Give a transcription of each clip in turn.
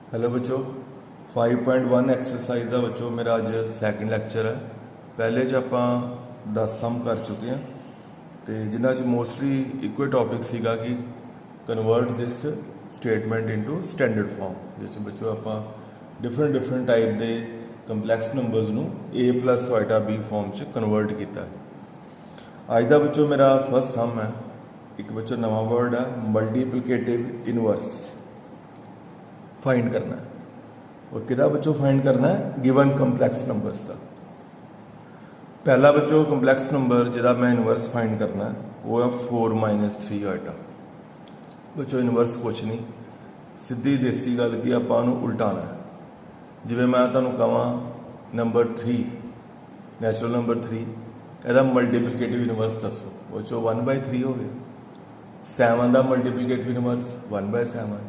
Hello बच्चों 5.1 exercise का बच्चों मेरा अज सैकेंड लैक्चर है। पहले च आप 10 सम कर चुके हैं तो जिन्होंने मोस्टली इको टॉपिक सीगा कि convert this statement into standard form जिस बच्चों आप डिफरेंट टाइप के कंपलैक्स नंबर्स नू ए प्लस वाइटा बी फॉर्म च कन्वर्ट किया है। अज का बच्चों मेरा फर्स्ट सम है, एक बच्चों नवा वर्ड है मल्टीप्लिकेटिव इनवर्स फाइंड करना है। और किदा बच्चों फाइंड करना है गिवन कंपलैक्स नंबर्स का। पहला बच्चों कंपलैक्स नंबर जिहदा मैं इनवर्स फाइंड करना है वो है 4 - 3 आइटा। बच्चों इनवर्स कुछ नहीं, सीधी देसी गल की आपां नूं उल्टाना है। जिवें मैं तुहानूं कहां नंबर 3 नैचुरल नंबर 3 ਇਹਦਾ मल्टीप्लिकेटिव इनवर्स दसो, बच्चों 1/3 हो गया। 7 का मल्टीप्लिकेटिव इनवर्स 1/7,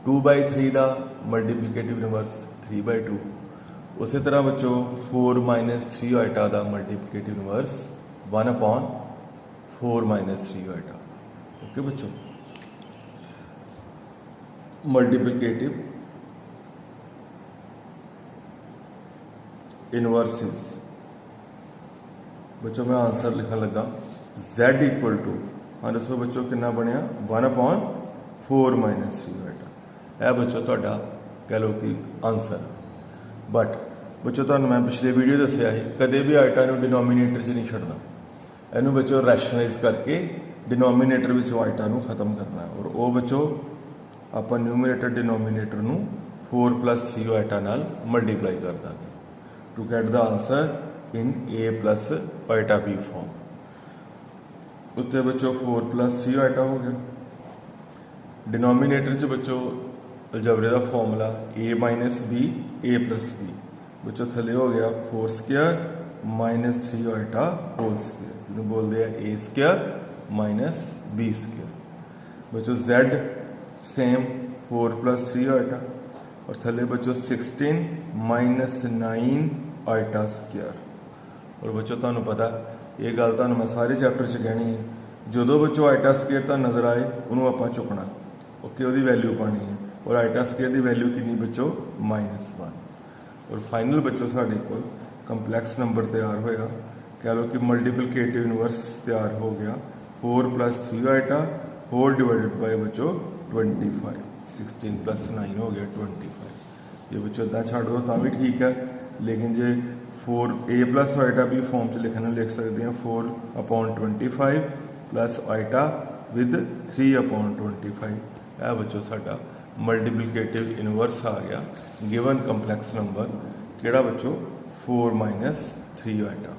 2/3 का मल्टीप्लिकेटिव इनवर्स 3/2। उसी तरह बच्चों 4 - 3 आइटा का मल्टीप्लिकेटिव इनवर्स 1/4 - 3 आइटा। ओके बच्चों, मल्टीप्लिकेटिव इनवर्सिस। बच्चों मैं आंसर लिखन लगा Z इक्वल टू, हाँ दसो बच्चों कितना बनया 1/4 - 3 आइटा। यह बच्चों तुहाडा कह लो कि आंसर। बट बच्चों तुहानूं मैं पिछले वीडियो दस्सिया है कदे भी आइटा नूं डिनोमीनेटर च नहीं छड्डना, इनू बच्चों रैशनलाइज करके डिनोमीनेटर विचों आइटा नूं खत्म करना है। और वो बच्चों आपां न्यूमीनेटर डिनोमीनेटर नूं 4 + 3 आइटा नाल मल्टीप्लाई कर देंगे to get the answer in A plus iota B form. उत्ते बच्चों 4 + 3 आइटा हो गया। डिनोमीनेटर च बच्चों अलजबरे का formula A - B A + B। बच्चों थले हो गया 4² - 3 आइटा होल स्क्वेयर, जिन्हें बोलते हैं A² - B²। बच्चों Z सेम 4 + 3 आइटा और थले बच्चों 16 - 9 आइटा स्क्वेयर। और बच्चों तुहानूं पता ये गल तुहानूं मैं सारे चैप्टर च कहनी है, जो बच्चों आइटा स्क्वेयर तुहानूं नज़र आए उन्होंने आपां चुकना, ओके उसकी वैल्यू पानी है। और आइटा स्क्वेयर की वैल्यू कितनी बच्चों -1। और फाइनल बच्चों साढ़े को कंपलैक्स नंबर तैयार होया, कह लो कि मल्टीप्लिकेटिव इनवर्स तैयार हो गया 4 + 3 आइटा होल डिवाइडेड बाय बच्चों 25। 16 + 9 हो गया 25। ये बच्चों इदा छड़ दो तो भी ठीक है, लेकिन जे 4 A + आइटा बी फॉर्म च लिखने लिख सकते हैं 4/25 प्लस आइटा विद 3/25। यह बच्चों साडा मल्टीप्लिकेटिव इनवर्स आ गया गिवन कंपलैक्स नंबर किहड़ा बच्चों 4 - 3 आइटा।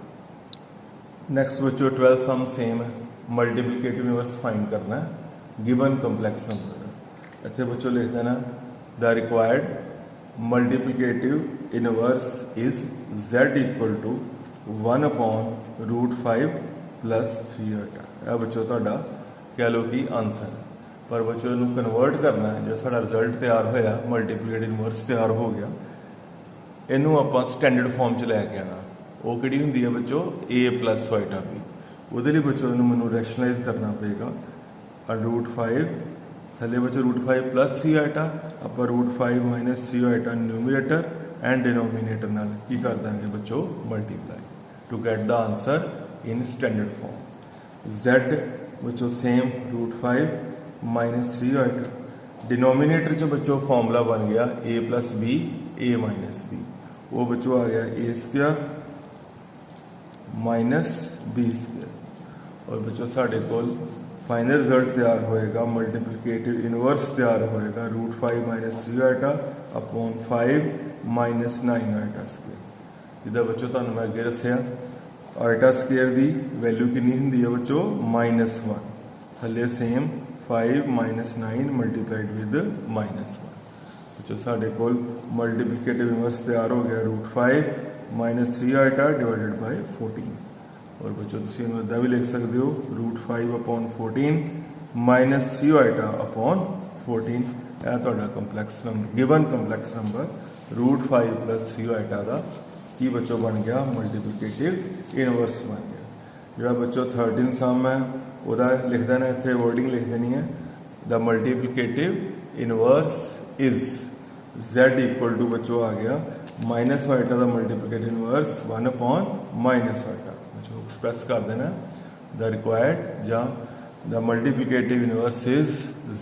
नैक्सट बच्चों 12 सम सेम है, मल्टीप्लिकेटिव इनवर्स फाइंड करना है गिवन कंपलैक्स नंबर। इतने बच्चों लिख देना the required multiplicative inverse is Z equal to 1/√5 + 3 iota. यह बच्चों तुहाडा कह लो कि आंसर है। पर बच्चों इनू कन्वर्ट करना है, जो साडा रिजल्ट तैयार होया मल्टीप्लिकेटिव इनवर्स तैयार हो गया, इनू आपां स्टैंडर्ड फॉर्म च लैके आना। वो किहड़ी हुंदी है बच्चों A + आइटा बी। उहदे लई बच्चों इनू मैनू रैशनलाइज करना पेगा। √5 थले बच्चों √5 + 3 आइटा, आप √5 - 3 आइटा न्यूमीनेटर एंड डिनोमीनेटर नाल की कर देंगे बच्चों multiply to get the answer in standard form. Z बच्चों सेम √5 - 3 आइटा। डिनोमीनेटर च बच्चों फॉर्मूला बन गया A + B A - B। वो बच्चों आ गया A² - B²। और बच्चों साढ़े को फाइनल रिजल्ट तैयार होएगा मल्टीप्लिकेटिव इनवर्स तैयार होएगा √5 - 3 आइटा अपॉन 5 - 9 आइटा स्क्वेयर। जिदा बच्चों तुहानूं मैं अगे दस्सिया आइटा स्क्वेयर की वैल्यू कितनी हुंदी है बच्चों -1। थले सेम 5 - 9 मल्टीप्लाइड विद -1। बच्चों साढ़े को मल्टीप्लिकेटिव इनवर्स तैयार हो गया √5 - 3 आइटा डिवाइडेड बाय 14। और बच्चों तुम इदा भी लिख सकते हो √5/14 - 3 आइटा अपॉन 14। यह तुहाडा complex number given complex number √5 + 3 iota का की बच्चों बन गया मल्टीप्लिकेटिव इनवर्स बन गया। जो बच्चों 13 सम है वह लिख देना, इतने वर्डिंग लिख देनी है the multiplicative inverse is z equal to बच्चों आ गया माइनस वाइटा का मल्टीप्लिकेटिव इनवर्स 1/-वाइटा बच्चों एक्सप्रैस कर देना द रिक्वायर्ड या the multiplicative inverse is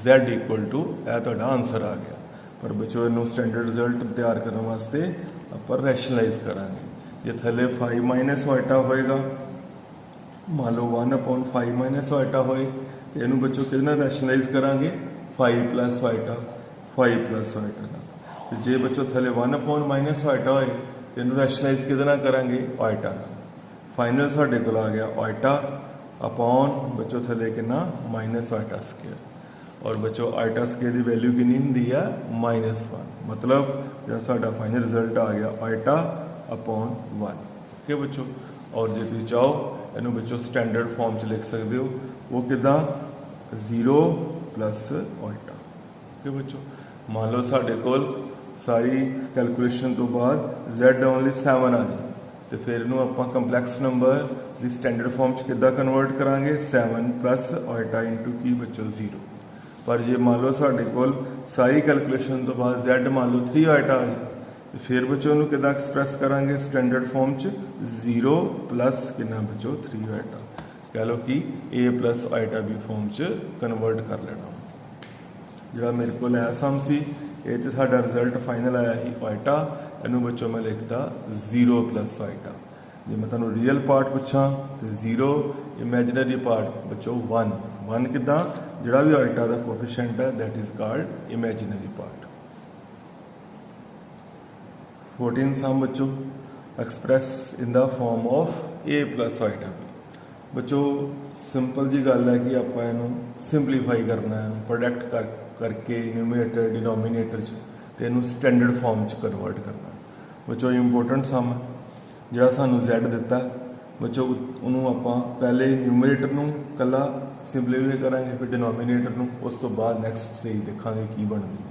z equal to यह आंसर आ गया। पर बच्चों इनू स्टैंडर्ड रिजल्ट तैयार करने वास्ते आप रैशनलाइज करांगे। जे थले 5 - वाइटा होएगा, मान लो 1/5 - वाइटा होए तो इनू बच्चों कि रैशनलाइज करांगे 5 + वाइटा 5 + वाइटा। तो जे बच्चों थले 1/- वाइटा होए तो इनू रैशनलाइज कि करांगे वाइटा। फाइनल साढ़े को आ गया वाइटा अपॉन बच्चों थले कि माइनस वाइटा स्केयर। और बच्चों आइटा स्केयर की वैल्यू कितनी होंगी है -1। मतलब जो साडा फाइनल रिजल्ट आ गया आइटा अपॉन 1। ओके बच्चों, और जो तुम चाहो इनू बच्चों स्टैंडर्ड फॉर्म च लिख सकते हो वो कि 0 + आइटा। ओके बच्चों, मान लो साढ़े को सारी कैलकुलेशन तो बाद z ओनली 7 आ जाए तो फिर इनू आप कंपलैक्स नंबर की स्टैंडर्ड फॉर्म च कि कन्वर्ट करांगे 7 + आइटा इंटू की बच्चों 0। पर जे मान लो साढ़े को सारी कैलकुलेशन तो बाद z मान लो 3 आइटा आ जाए तो फिर बच्चों उन्होंने कि एक्सप्रैस करांगे स्टैंडर्ड फॉर्म च 0 + कि बच्चों 3 आइटा। कह लो कि a + आइटा भी फॉर्म च कन्वर्ट कर लेना। जो मेरे को सम सी ये साडा रिजल्ट फाइनल आया ही आइटा, इनू बच्चों मैं लिखता 0 + आइटा। जे मैं तुहानू रियल पार्ट पूछा तो 0, इमेजिनरी पार्ट बच्चों 1 कि जोड़ा भी आइटा का कोफिशिएंट है that is called imaginary part. 14 sum बच्चों express in the form of a + iota. बच्चों सिंपल जी गल है कि आप इनू सिंपलीफाई करना है, प्रोडक्ट करके न्यूमरेटर डिनोमीनेटर तो इनू स्टैंडर्ड फॉर्म च कन्वर्ट करना। बच्चों इंपोर्टेंट सम जो सानू z दिता बच्चों उन्होंने आप पहले न्यूमरेटर नू कला सिंपलीफाई करांगे फिर डिनोमीनेटर नू, उस तो बाद नैक्सट स्टेज देखा की बनती है।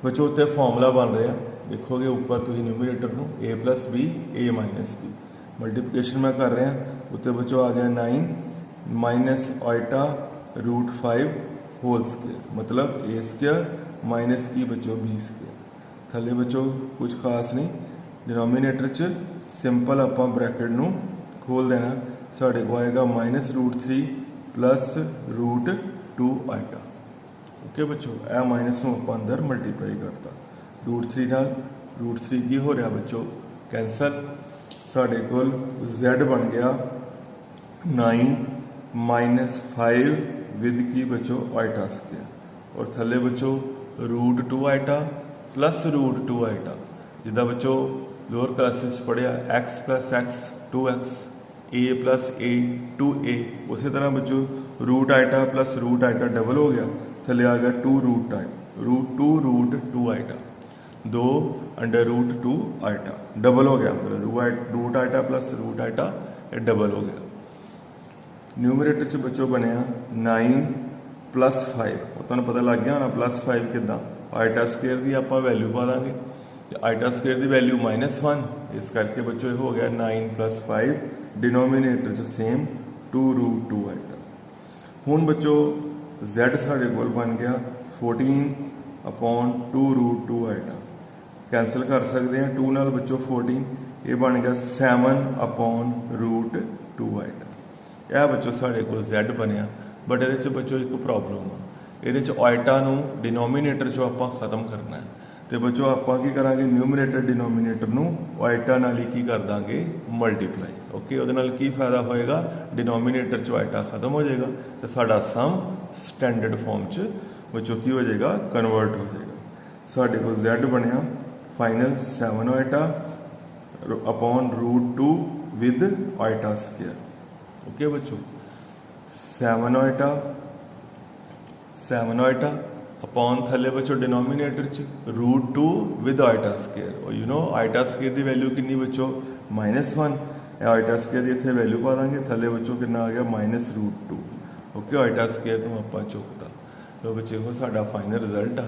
बच्चों उत्ते फॉर्मूला बन रहा देखोगे ऊपर तुम न्यूमरेटर नू a + b a - b multiplication मैं कर रहा उत्ते बच्चों आ गया 9 - आइटा √5 होल स्केयर, मतलब a² माइनस की बच्चों b²। थले बच्चों कुछ खास नहीं, डिनोमीनेटर च सिंपल आप ब्रैकेट नू खोल देना, साढ़े को आएगा -√3 + √2 आइटा। ओके बच्चों, यह माइनस में आप अंदर मल्टीप्लाई करता √3 नाल √3 की हो रहा बच्चों कैंसल। साढ़े को z बन गया 9 - 5 विद की बच्चों आइटा स्केयर। और थले बच्चों √2 आइटा + √2 आइटा। जिदा बच्चों लोअर क्लासिस पढ़िया x + x 2x a + a 2a, उसी तरह बच्चों root iota + root iota double हो गया, थले आ गया 2√2 आइटा, 2 √2 आइटा डबल हो गया, मतलब रूट आइटा + रूट आइटा ये डबल हो गया। न्यूमरेटर च बच्चों बनया 9 + 5, तुहानू पता लग गया होना +5 कि आइटा स्केयर की आप वैल्यू पा देंगे, आइटा स्केयर की वैल्यू -1, इस करके बच्चों ये हो गया 9 + 5 डिनोमीनेटर च सेम 2√2 आइटा। हुण बच्चों z साढ़े को बन गया 14/2√2 आइटा, कैंसल कर सकते हैं 2 नाल बच्चों 14, ये बन गया 7/√2 आइटा। यह बच्चों साढ़े को z बनया, बट ये बच्चों एक प्रॉब्लम आ, ये आइटा नू डिनोमीनेटर चो आप खत्म करना है तो बच्चों आप की करा न्यूमरेटर डिनोमीनेटर नू आइटा नाल ही की कर देंगे मल्टीप्लाई। ओके, वो की फायदा होएगा, डिनोमीनेटर चो आइटा खत्म हो जाएगा तो साडा सम स्टैंडर्ड फॉर्म च बच्चों की हो जाएगा कन्वर्ट हो जाएगा। साढ़े को z बनया final 7 iota upon √2 with iota square. Okay बच्चों 7 आइटा अपॉन थले बच्चों डिनोमीनेटर च √2 विद आइटा स्केयर। और यू नो आइटा स्केयर की वैल्यू कितनी बच्चों -1, आइटा स्केयर की इतने वैल्यू पा देंगे, थले बच्चों कितना आ गया -√2। ओके, आइटा स्केयर को आप चुकता तो बच्चे वो साडा फाइनल रिजल्ट आ,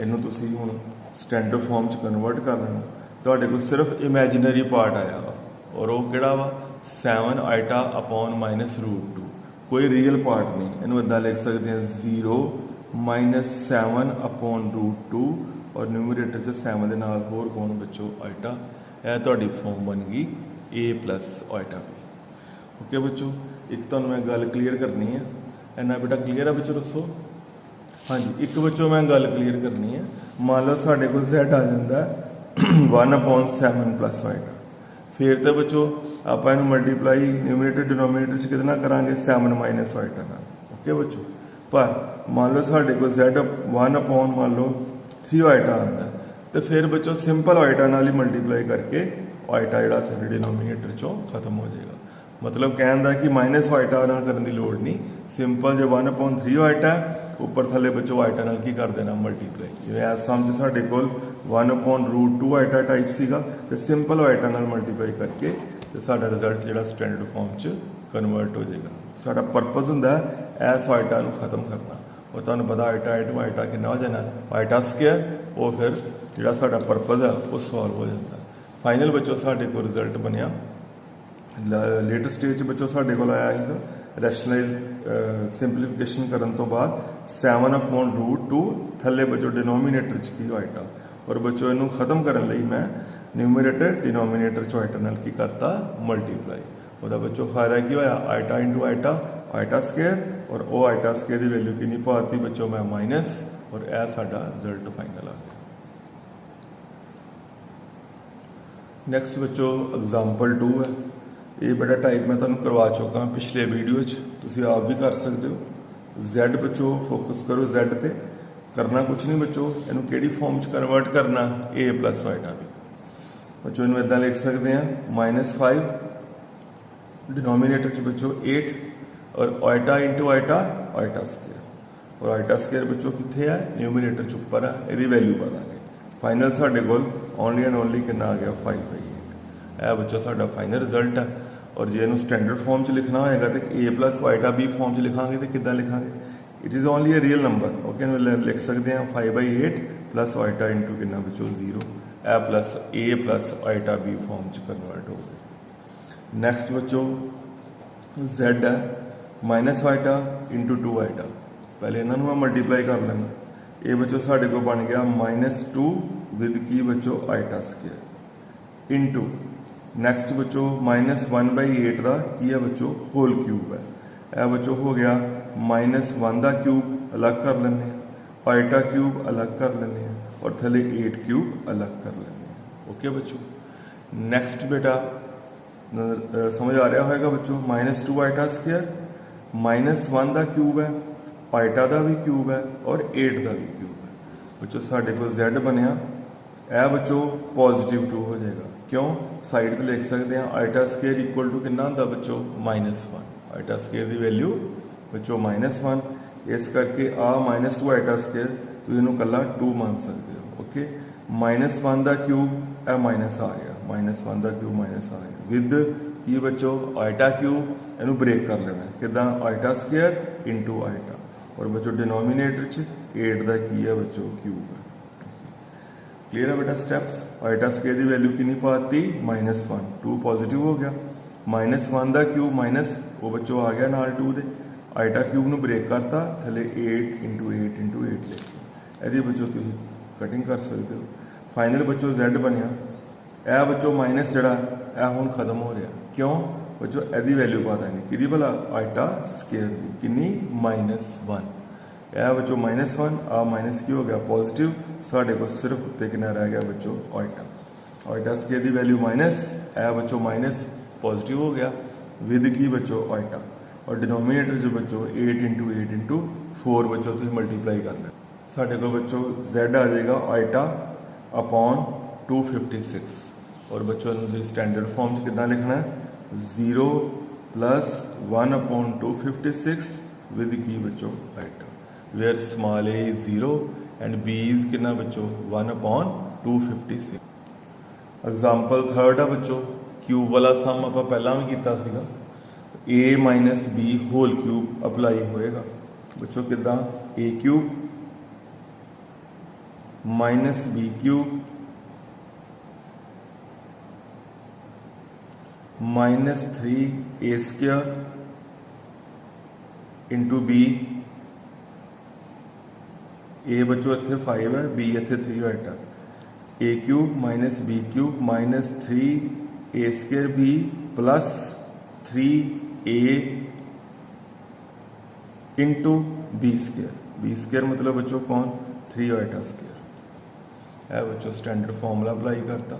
इनू तुसी हुण स्टैंडर्ड फॉर्म च कन्वर्ट कर लेना। तुहाडे कोल सिर्फ इमेजिनरी पार्ट आया वा और वो किहड़ा वा 7 आइटा अपॉन -√2, कोई रियल पार्ट नहीं। इनू इदा लिख सकते हैं 0 - 7/√2 और न्यूमरेटर च 7 के नाल होर कौन बच्चों आइटा। यह तुहाडी फॉर्म बन गई ए प्लस आइटा बी। ओके बच्चों, एक तो मैं गल क्लीयर करनी है, इन्ना बेटा क्लीयर है बच्चों दसो। हाँ जी, एक बच्चों मैं गल क्लीयर करनी है। मान लो साढ़े को Z आ जाता है 1/7 प्लस आइटा, फिर तो बच्चों आप मल्टीप्लाई न्यूमरेटर डिनोमीनेटर से कितना करांगे 7 माइनस आइटा नाल। ओके बच्चों, पर मान लो साढ़े को Z 1/, मान लो 3 आइटा आता है, तो फिर बच्चों सिंपल आइटा नाल ही मल्टीप्लाई करके आइटा जोड़ा फिर डिनोमीनेटर चो खत्म हो जाएगा। मतलब कहना कि माइनस आइटा नाल करने की लोड़ नहीं, सिंपल जो 1/3 आइटा उपर थले बच्चों आइटा नाल की कर देना मल्टीप्लाई। जिवें एस सम च साडे कोल 1/√2 आइटा टाइप सीगा, तो सिंपल आइटा नाल मल्टीप्लाई करके तो साडा रिजल्ट जिहड़ा स्टैंडर्ड फॉर्म च कन्वर्ट हो जाएगा। साडा पर्पज हुंदा है इस आइटा नूं खत्म करना, और तुहानूं पता आइटा इंटू आइटा कितना हो जाना आइटा स्क्वायर, वो फिर जिहड़ा साडा पर्पज है वो सॉल्व हो जाता है। फाइनल बच्चों साडे कोल रिजल्ट बनिया लेटेस्ट स्टेज बच्चों साडे कोल आया है रैशनलाइज सिंपलीफिकेशन करने तो बाद 7/√2 थले बच्चों डिनोमीनेटर च की आइटा, और बच्चों इनू खत्म करने लई मैं न्यूमरेटर डिनोमीनेटर च आइटा नाल की करता मल्टीप्लाई। वह बच्चों फायदा की होया iota into iota iota square, और वो आइटा स्केयर की वैल्यू कितनी पाती बच्चों मैं माइनस, और यह साडा रिजल्ट फाइनल आ गया। नैक्सट बच्चों एग्जाम्पल 2 है। ये बड़ा टाइप मैं तुहानूं करवा चुका पिछले वीडियो तुसीं आप भी कर सकते हो। Z बच्चों फोकस करो Z ते, करना कुछ नहीं बच्चों, इनू किहड़ी फॉर्म च कन्वर्ट करना A प्लस आइटा बी। बच्चों इनू इदां लिख सकते हैं -5 डिनोमीनेटर च बच्चों 8, और iota into iota iota square, और आइटा स्केयर बच्चों कितने है न्यूमरेटर च उपर है, यदी वैल्यू पता नहीं। फाइनल साडे कोल ओनली एंड ओनली कितना आ गया 5/8। यह बच्चों साडा फाइनल रिजल्ट है। और जे इनू स्टैंडर्ड फॉर्म च लिखना होएगा तो A plus iota B form च लिखांगे तो कितना लिखांगे, it is only a real number. Okay, लिख सकते हैं 5/8 प्लस आइटा इंटू कितना बच्चों 0, a plus A plus iota B form च कन्वर्ट हो गए। नैक्सट बच्चों Z है माइनस आइटा इंटू 2 आइटा, पहले इन्होंने मैं मल्टीप्लाई कर लेना। ये बच्चों साढ़े को बन गया -2 विद की बच्चों आइटा स्केयर इंटू नैक्सट बच्चों -1/8 का की है बच्चों होल क्यूब है। यह बच्चों हो गया -1 का क्यूब अलग कर लेने, आइटा क्यूब अलग कर लेने, और थले 8 क्यूब अलग कर लेने। ओके बच्चों, नैक्सट बेटा समझ आ रहा होगा बच्चों, -2 आइटा स्केयर -1 का क्यूब है, आइटा का भी क्यूब है, और 8 का भी क्यूब है। बच्चों साढ़े को Z बनया, यह बच्चों पॉजिटिव 2 हो जाएगा। क्यों, साइड तो लिख सकते हैं आइटा स्केयर इक्वल टू कितना होता बच्चों -1, आइटा स्केयर की वैल्यू बच्चों -1, इस करके आ -2 आइटा स्केयर तो इनू कला 2 मान सकते हो। ओके, -1 का क्यूब ए माइनस आ गया, -1 का क्यूब माइनस आ गया विद की बच्चों आइटा क्यूब, इनू ब्रेक कर लेना किदा आइटा स्केयर इंटू आइटा, और बच्चों डिनोमीनेटर च 8 का की है बच्चों क्यूब है। क्लियर है बेटा स्टेप्स। आइटा स्केयर की वैल्यू कितनी पाती -1, 2 पॉजिटिव हो गया, -1 का क्यूब माइनस वो बच्चों आ गया नाल 2 दे, आइटा क्यूब नू ब्रेक करता थले 8 इंटू 8 इंटू 8 लिख यदि बच्चों तुम कटिंग कर सकते हो। फाइनल बच्चों Z बनया, यह बच्चों माइनस जड़ा यह हुण खत्म हो रहा, क्यों बच्चों यदी वैल्यू पता नहीं कि भला आइटा स्केयर की कितनी -1, यह बच्चों -1 आ माइनस की हो गया पॉजिटिव, साढ़े को सिर्फ उत्ते कितना रह गया बच्चों आइटा, आइटा स्केयर की वैल्यू माइनस, यह बच्चों माइनस पॉजिटिव हो गया विद की बच्चों आइटा, और डिनोमीनेटर जो बच्चों 8 इंटू 8 इंटू 4 बच्चों तुम मल्टीप्लाई कर लें, साढ़े को बच्चों Z आ जाएगा आइटा अपॉन 256, और बच्चों स्टैंडर्ड फॉर्म से कितना लिखना है 0 + 1/256 विद की बच्चों iota, where small a is 0 and b is कितना बच्चों 1/256। एग्जाम्पल थर्ड है बच्चों, क्यूब वाला सम आप पहला भी किया सीगा, a minus b whole cube apply होएगा बच्चों किदा a cube minus b cube -3a² into b a बच्चों इत्थे 5 है, बी इत्थे 3 iota, a cube minus b cube minus 3a² b plus 3a into b square मतलब बच्चों कौन 3 आइटा स्केयर। है बच्चों स्टैंडर्ड फॉर्मूला अप्लाई करता।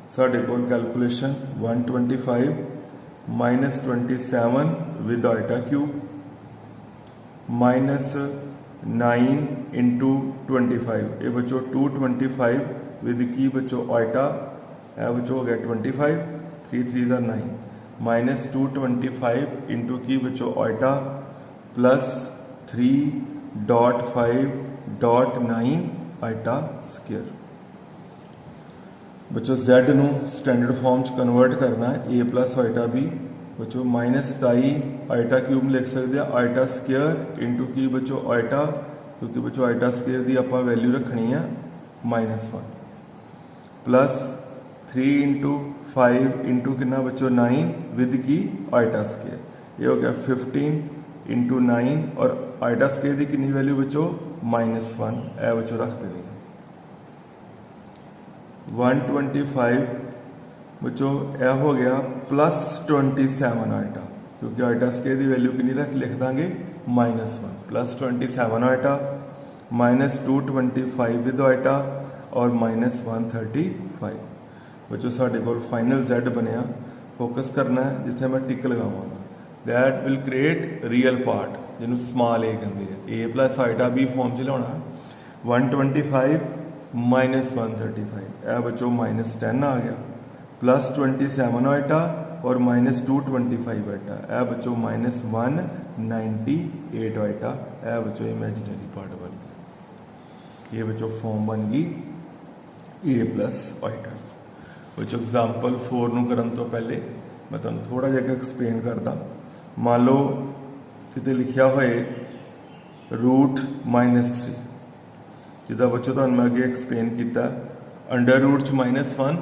साढ़े को calculation 125 minus 27 with iota cube minus 9 into 25, ये बच्चों 225 विद की बच्चों आइटा, है बच्चों हो गया 25, 3 3 का 9 माइनस 225 इंटू की बच्चों आइटा प्लस 3.5.9 आइटा स्केयर। बच्चों Z नू स्टैंडर्ड फॉर्म च कन्वर्ट करना है, a प्लस आइटा बी बच्चों माइनस 27 आइटा क्यूब लिख सकते हैं आइटा स्केयर इंटू की बच्चों आइटा, क्योंकि बच्चों आइटा स्केयर की आप वैल्यू रखनी है -1 प्लस 3 इंटू 5 इंटू कितना बच्चों 9 विद की आइटा स्केयर, ये हो गया 15 इंटू 9 और आइटा स्केयर की कितनी वैल्यू बच्चों -1, ए बच्चों रख देनी 125 बच्चों यह हो गया प्लस 27 आइटा, क्योंकि आइटा स्केयर की वैल्यू कितनी लिख देंगे -1 plus 27 iota minus 225 with iota और माइनस 135 बच्चों साढ़े को फाइनल Z बनया। फोकस करना है जिथे मैं टिक लगावांगा, that will create real part जिन्हों स्मॉल ए कहते हैं, a plus iota B form च लाना 125 माइनस 135, यह बच्चों -10 आ गया प्लस 27 आइटा और माइनस 225 आइटा, यह बच्चों -198 आइटा, यह बच्चों इमेजिनरी पार्ट बन गया। ये बच्चों फॉर्म बन गई a प्लस आइटा। बच्चों एग्जाम्पल 4 नूं करन तो पहले मैं तुहानूं थोड़ा जिहा एक्सप्लेन करदा। मान लो किते लिखिया होए √-3, जिदा बच्चों तुहानूं मैं अगे एक्सप्लेन किया अंडर रूट च -1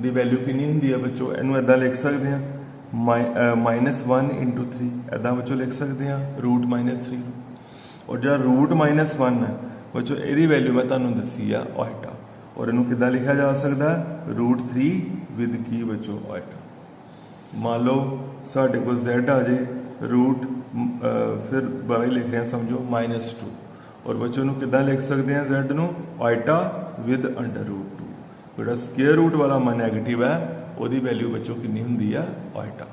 की वैल्यू कितनी होंदी है बच्चों, इनू इदा लिख सकते हैं -1 इंटू 3, इदा बच्चों लिख सकते हैं √-3 और जो √-1 है बच्चों यदी वैल्यू मैं तुहानूं दसी है आइटा, और इनू किदा लिखा जा सकता है √3 विद की बच्चों आइटा। मान लो साढ़े को Z आ जाए रूट फिर बारे लिख रहे हैं समझो -2, और बच्चों को किदा लिख सकते हैं Z नू आइटा विद अंडर रूट 2, जो स्केयर रूट वाला नेगेटिव है वही वैल्यू बच्चों कितनी होंगी है आइटा।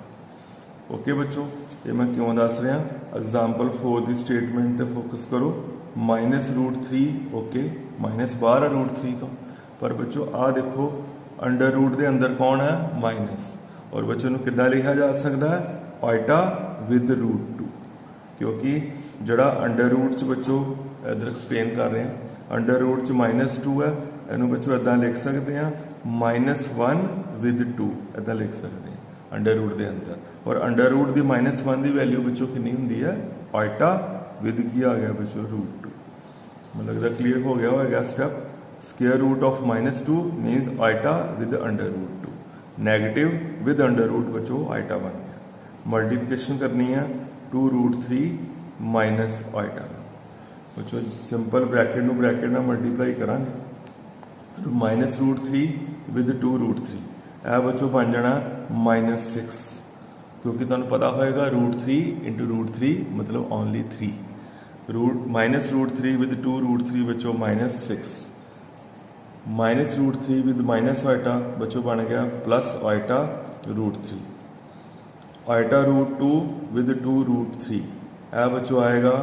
ओके बच्चों, ये मैं क्यों दस रहा, एग्जाम्पल 4 की स्टेटमेंट पर फोकस करो। -√3 ओके, माइनस बाहर है √3 का, पर बच्चों आ देखो अंडर रूट के अंदर कौन है माइनस, और बच्चों को किदा लिखा जा सकता है आइटा विद √2, क्योंकि जड़ा अंडर रूट च बच्चों इधर एक्सप्लेन कर रहे हैं अंडर रूट च -2 है, इनू बच्चों इदा लिख सकते हैं -1 विद 2, इदा लिख सकते हैं अंडर रूट के अंदर, और अंडर रूट की -1 की वैल्यू बच्चों कितनी होंगी है आइटा विद की आ गया बच्चों √2। मतलब लगता क्लियर हो गया होगा step. Square root of -2 means iota with under root 2, negative with under root बच्चों आइटा बन गया। मल्टीप्लिकेशन करनी है 2√3 माइनस आइटा बच्चों, सिंपल ब्रैकेट नू ब्रैकेट ना मल्टीप्लाई करांगे -√3 विद 2√3, यह बच्चों बन जाना -6, क्योंकि तुहानूं पता होएगा √3 इंटू √3 मतलब ओनली 3, -√3 विद 2√3 बच्चों -6, -√3 विद माइनस आइटा बच्चों बन गया प्लस आइटा √3, आइटा √2 विद 2√3, यह बच्चों आएगा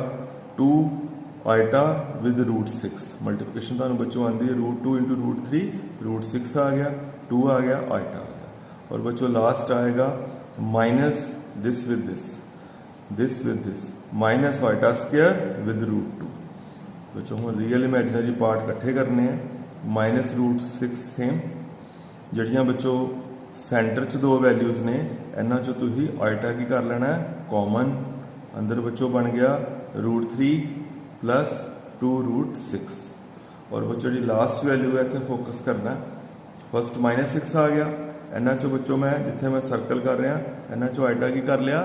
2 आइटा विद √6। मल्टीप्लिकेशन तुहानूं बच्चों आती है √2 इंटू √3 √6 आ गया, 2 आ गया आइटा आ गया, और बच्चों लास्ट आएगा minus this with this minus iota square with √2। बच्चों हम रियल इमेजिनरी पार्ट इकट्ठे करने हैं, -√6 सेम, जड़ियाँ बच्चों सेंटर च 2 वैल्यूज़ ने, इन्हों चो तुसीं आइटा की कर लेना है कॉमन, अंदर बच्चों बन गया √3 प्लस 2√6, और बच्चों जी लास्ट वैल्यू है इतने फोकस करना है, फस्ट -6 आ गया, इन्हों चो बच्चों मैं जिथे मैं सर्कल कर रहा इन्हों चो आइटा की कर लिया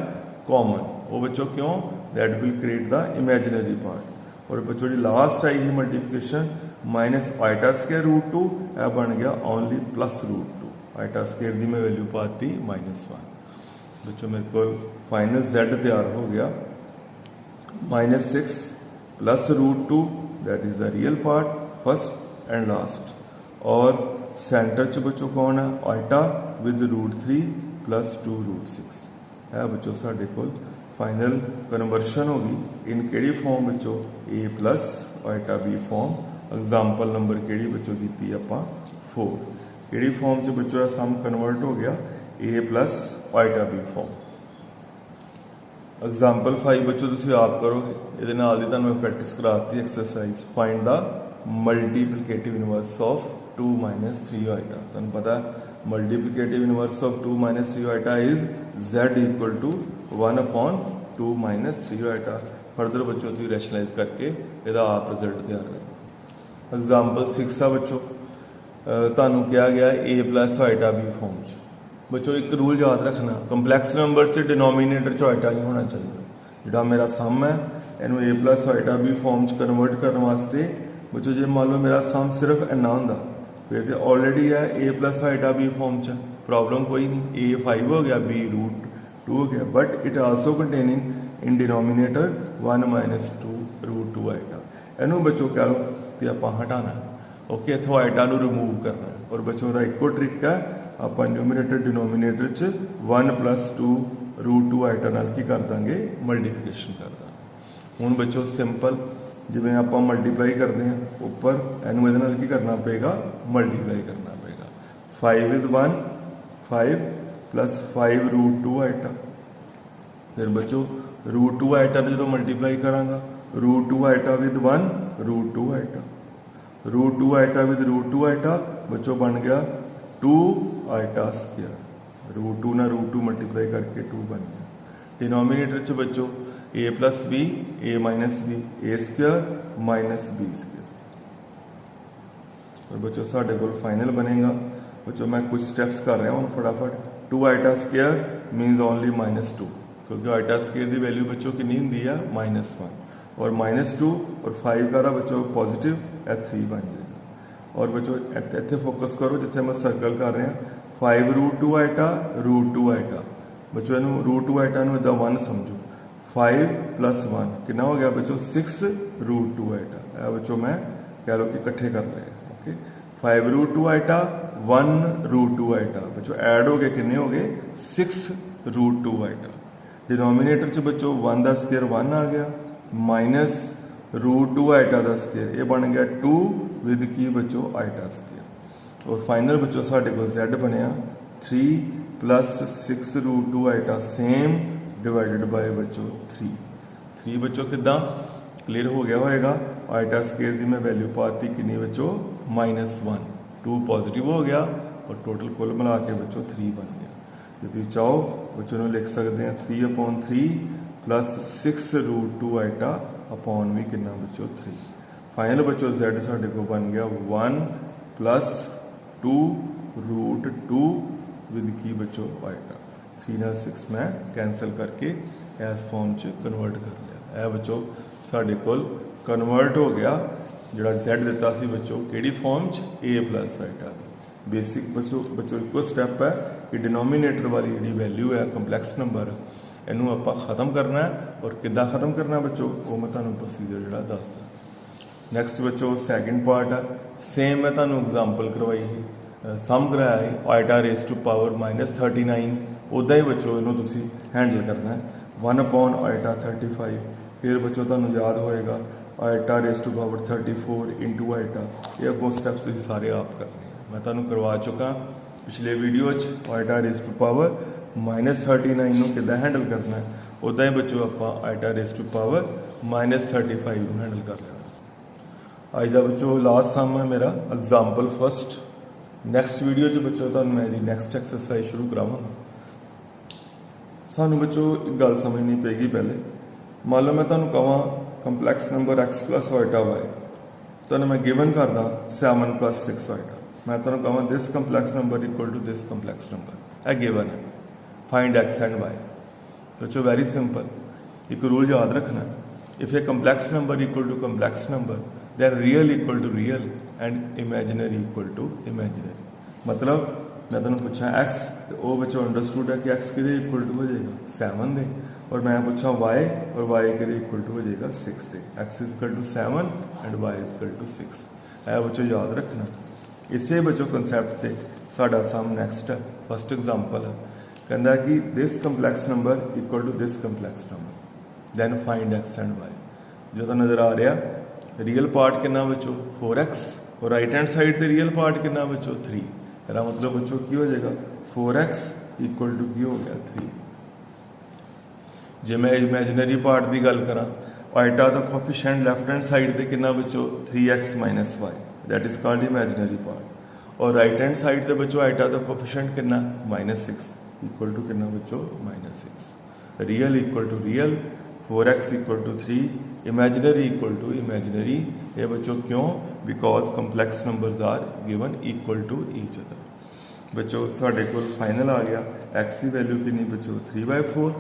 कॉमन, वो बच्चों क्यों that will create the imaginary part, और बच्चों जी लास्ट आई ही multiplication minus iota square root 2, यह बन गया only plus root 2। Iota square की मैं वैल्यू पाती -1। बच्चों मेरे को फाइनल Z तैयार हो गया -6 plus root 2, that is the real part first and last. और सेंटर च बच्चों कौन है iota with root 3 plus 2 root 6। है बच्चों साढ़े को फाइनल कन्वर्शन हो गई इन केड़ी फॉर्म बच्चों A plus iota B form. Example number केड़ी बच्चों की आप 4 केड़ी फॉर्म च बच्चों सम कन्वर्ट हो गया A plus iota B form. Example 5 बच्चों तुम आप करोगे ये मैं प्रैक्टिस कराती exercise find the multiplicative inverse of 2 - 3 iota. तुम पता है multiplicative inverse of 2 - 3 iota is Z equal to 1/2 - 3 iota. Further बच्चों तुम रैशनलाइज करके यदा आप रिजल्ट तैयार करो। एग्जाम्पल 6 है बच्चों तुहानू कहा गया A plus iota B form च। बच्चों एक रूल याद रखना कंपलैक्स नंबर च डिनोमीनेटर च आइटा नहीं होना चाहिए। जिहड़ा मेरा सम है इनू A plus iota B form च कन्वर्ट करने वास्ते बच्चों जे मान लो मेरा सम सिर्फ इन्ना होंदा फिर तो ऑलरेडी है A plus iota B form च प्रॉब्लम कोई नहीं। A 5 हो गया B रूट 2 हो गया but it also containing in denominator 1 - 2 root 2 iota. इनू बच्चों कह लो कि आप हटाना ओके इतों आइटा रिमूव करना है। और बच्चों का एको ट्रिक है आप न्यूमीनेटर डिनोमीनेटर च 1 + 2 रूट 2 आइटा नाल की कर देंगे मल्टीप्लिकेशन कर देंगे। हुण बच्चों सिंपल जिवें आप मल्टीप्लाई करते हैं उपर इनू ये की करना पेगा मल्टीप्लाई करना पेगा 5 विद 1 5 प्लस 5 रूट 2 आइटा। फिर बच्चों रूट 2 आइटा जो मल्टीप्लाई करांगा root 2 iota with 1 root 2 iota root 2 iota with root 2 iota बच्चों बन गया 2 आइटा स्क्वायर। रूट 2 ना रूट 2 मल्टीप्लाई करके 2 बन गया। डिनोमीनेटर च बच्चों A plus B A minus B A square minus B square. और बच्चों साढ़े को फाइनल बनेगा बच्चों मैं कुछ स्टेप्स कर रहा हूँ फटाफट। 2 आइटा स्क्वायर मीनस ओनली -2 क्योंकि आइटा स्क्वायर की वैल्यू बच्चों कितनी होंगी है -1 और -2 और 5 का बच्चों पॉजिटिव 3 बन जाएगा। और बच्चों इतने फोकस करो जिथे मैं सर्कल कर रहा 5 रूट 2 आइटा रूट 2 आइटा बच्चों इनू रूट 2 आइटा इदा 1 समझो 5 + 1 कितना हो गया बच्चों 6 रूट 2 आइटा। यह बच्चों मैं कह लो कि इकट्ठे कर रहे हैं okay 5 root 2 iota 1 root 2 iota बच्चों ऐड हो गए किन्ने हो गए 6 रूट 2 आइटा। डिनोमीनेटर च बच्चों 1 का स्केयर 1 आ गया माइनस रूट 2 आइटा का स्केयर ये बन गया 2 विद की बच्चों आइटा स्केयर। और फाइनल बच्चों साढ़े को Z बनया 3 + 6 root 2 iota same divided by बच्चों 3 बच्चों किदा क्लियर हो गया होएगा। आइटा स्केयर की मैं वैल्यू पाती कितनी बच्चों -1 2 पॉजिटिव हो गया और टोटल कुल मिला के बच्चों 3 बन गया। जो तुम चाहो बच्चों लिख सकते हैं 3/3 प्लस 6 रूट 2 आइटा अपॉन भी कितना बच्चों 3। फाइनल बच्चों Z साढ़े को बन गया 1 + 2 रूट 2 विद की बच्चों आइटा 3 और 6 मैं कैंसल करके एस फॉर्म च कन्वर्ट कर लिया। यह बच्चों साढ़े को कन्वर्ट हो गया जोड़ा Z दिता सी बच्चों कि फॉर्म च A प्लस आइटा। बेसिक बच्चों एको स्टैप है कि डिनोमीनेटर वाली जी वैल्यू है कंपलैक्स नंबर इनू आप ख़त्म करना है और किदा ख़त्म करना बच्चों वो मैं तुम्हें प्रोसीजर जोड़ा दसदा। नैक्सट बच्चों सैकेंड पार्ट है सेम मैं तुम्हें एग्जाम्पल करवाई ही सम कराया है आइटा रेस टू पावर -39 उदा ही बच्चों इनू तुसी हैंडल करना है 1 आइटा 35। फिर बच्चों तुम्हें याद होएगा iota raise to power 34 into iota ये अगों स्टैप्स तुसी सारे आप करने मैं तुम्हें करवा चुका पिछले video iota raise to power -39 कि हैंडल करना है उदा ही बच्चों आप iota raise to power -35 handle कर लेना। अज का बच्चों लास्ट सम है मेरा एग्जाम्पल फर्स्ट। नैक्सट वीडियो बच्चों तो मैं नैक्सट एक्सरसाइज शुरू करावांगा। सानू बच्चों एक गल समझनी पेगी पहले मान लो मैं तुम्हें कहा complex number x + iota y तो मैं गिवन करदा 7 + 6 आइटा मैं तुम्हें कहा this complex number equal to this complex number यह गिवन है फाइंड x एंड y। बच्चों वेरी सिंपल एक रूल याद रखना If a complex number equal to complex number, then real equal to real and imaginary equal to imaginary. मतलब मैं तुम पूछा x तो वो बच्चों अंडरस्टूड है कि x के इक्वल टू हो जाएगा 7 दे, और मैं पूछा y और y के इक्वल टू हो जाएगा 6 दे. x is equal to 7 and y is equal to 6. है बच्चों याद रखना. इसे बच्चों कंसैप्ट से साडा सम नेक्स्ट है. फर्स्ट एग्जांपल है कहता कि this complex number equal to this complex number, then find x and y. जो तो नज़र आ रहा रियल पार्ट कितना बच्चों 4x और राइट हैंड साइड से रियल पार्ट कितना बच्चों 3. मेरा मतलब बच्चों की हो जाएगा 4x इक्वल टू की हो गया 3. जे मैं इमेजिनरी पार्ट की गल करा, iota the coefficient left hand side पे कितना बच्चों 3x minus y, that is called imaginary part. और राइट हैंड साइड पे बच्चों आइटा द कोफिशिएंट कितना -6 इक्वल टू कितना बच्चों -6. Real equal to real, 4x equal to 3, imaginary equal to imaginary. ये बच्चों क्यों? Because complex numbers are given equal to each other. बच्चों साढ़े को फाइनल आ गया x की वैल्यू कितनी बच्चों 3/4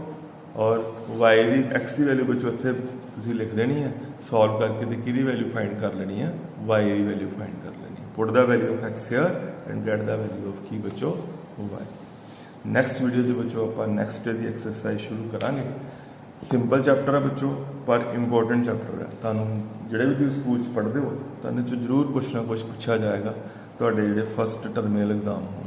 और y की x की वैल्यू बच्चों इतने तुम लिख देनी है. सॉल्व करके तो कि वैल्यू फाइंड कर लेनी है, y की वैल्यू फाइंड कर लेनी है. Put the value of x here and get the value of की बच्चों y. नैक्सट वीडियो जो बच्चों आप नैक्सट डे की एक्सरसाइज शुरू करांगे. सिंपल चैप्टर है बच्चों पर इंपॉर्टेंट चैप्टर है. तुहानू जिहड़े भी तुसीं स्कूल च पढ़दे हो तुहानू जरूर कुछ ना कुछ पूछा जाएगा तुहाडे जिहड़े फस्ट टर्मिनल एग्जाम हो.